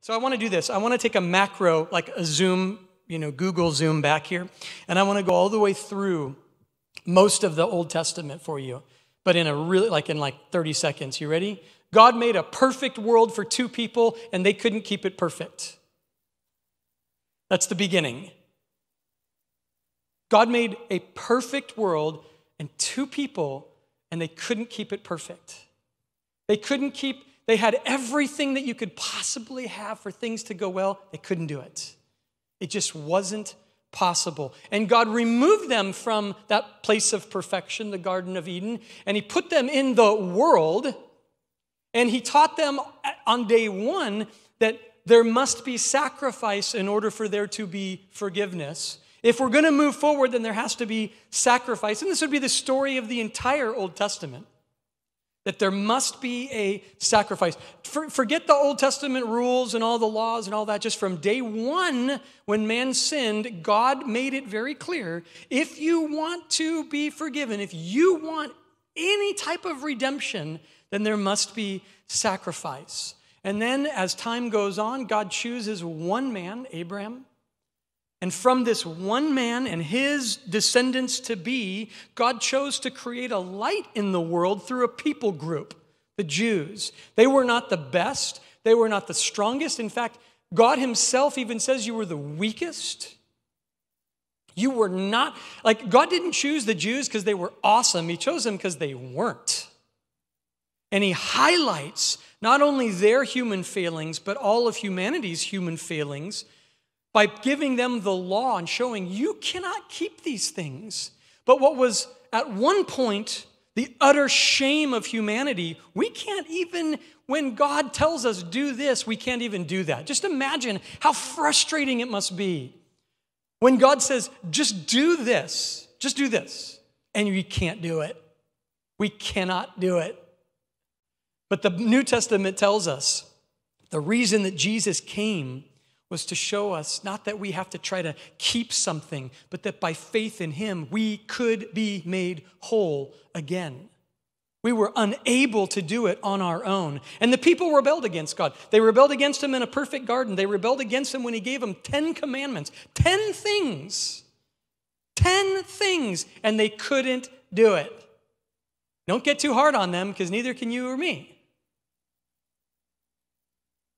So I want to do this. I want to take a macro, like a Zoom, Google Zoom back here, and I want to go all the way through most of the Old Testament for you, but in 30 seconds. You ready? God made a perfect world for two people, and they couldn't keep it perfect. That's the beginning. God made a perfect world and two people, and they couldn't keep it perfect. They had everything that you could possibly have for things to go well. They couldn't do it. It just wasn't possible. And God removed them from that place of perfection, the Garden of Eden, and he put them in the world, and he taught them on day one that there must be sacrifice in order for there to be forgiveness. If we're going to move forward, then there has to be sacrifice. And this would be the story of the entire Old Testament, that there must be a sacrifice. Forget the Old Testament rules and all the laws and all that. Just from day one, when man sinned, God made it very clear, if you want to be forgiven, if you want any type of redemption, then there must be sacrifice. And then as time goes on, God chooses one man, Abraham. And from this one man and his descendants to be, God chose to create a light in the world through a people group, the Jews. They were not the best. They were not the strongest. In fact, God himself even says you were the weakest. You were not, God didn't choose the Jews because they were awesome. He chose them because they weren't. And he highlights not only their human failings, but all of humanity's human failings by giving them the law and showing you cannot keep these things. But what was at one point the utter shame of humanity, we can't even, when God tells us do this, we can't even do that. Just imagine how frustrating it must be when God says, just do this, and you can't do it. We cannot do it. But the New Testament tells us the reason that Jesus came was to show us not that we have to try to keep something, but that by faith in him, we could be made whole again. We were unable to do it on our own. And the people rebelled against God. They rebelled against him in a perfect garden. They rebelled against him when he gave them 10 commandments, 10 things, and they couldn't do it. Don't get too hard on them, because neither can you or me.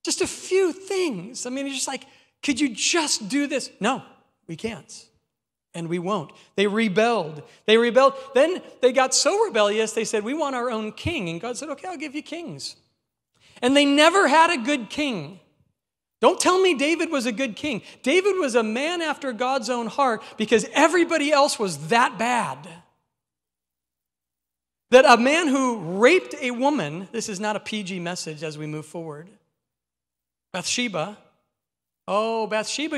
Just a few things. I mean, it's just like, could you just do this? No, we can't. And we won't. They rebelled. Then they got so rebellious, they said, we want our own king. And God said, okay, I'll give you kings. And they never had a good king. Don't tell me David was a good king. David was a man after God's own heart because everybody else was that bad. That a man who raped a woman, this is not a PG message as we move forward, Bathsheba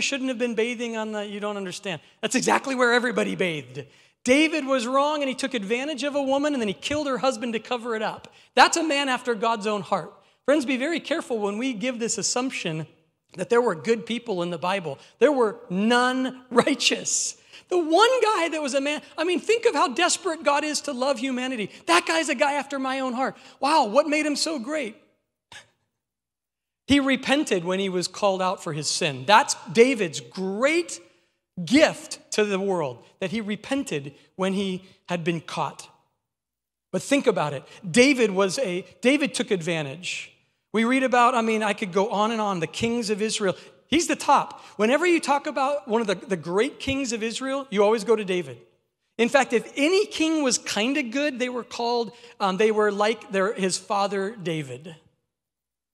shouldn't have been bathing on you don't understand. That's exactly where everybody bathed. David was wrong, and he took advantage of a woman, and then he killed her husband to cover it up. That's a man after God's own heart. Friends, be very careful when we give this assumption that there were good people in the Bible. There were none righteous. The one guy that was a man, think of how desperate God is to love humanity. That guy's a guy after my own heart. Wow, what made him so great? He repented when he was called out for his sin. That's David's great gift to the world, that he repented when he had been caught. But think about it. David took advantage. We read about, I could go on and on, the kings of Israel. He's the top. Whenever you talk about one of the great kings of Israel, you always go to David. In fact, if any king was kind of good, they were like his father David.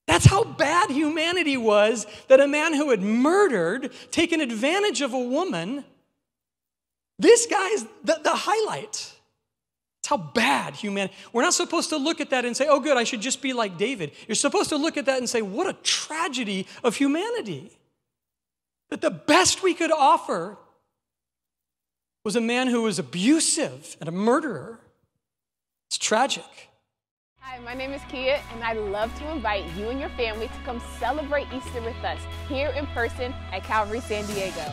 That's how bad humanity was, that a man who had murdered, taken advantage of a woman, this guy's the highlight. That's how bad humanity. We're not supposed to look at that and say, oh good, I should just be like David. You're supposed to look at that and say, what a tragedy of humanity. That the best we could offer was a man who was abusive and a murderer. It's tragic. Hi, my name is Kia, and I'd love to invite you and your family to come celebrate Easter with us here in person at Calvary, San Diego.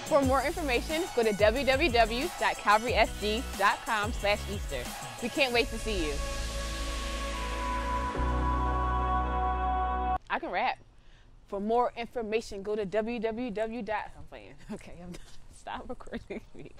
For more information, go to www.calvarysd.com/Easter. We can't wait to see you. I can rap. For more information, go to www. I'm playing. Okay, stop recording me.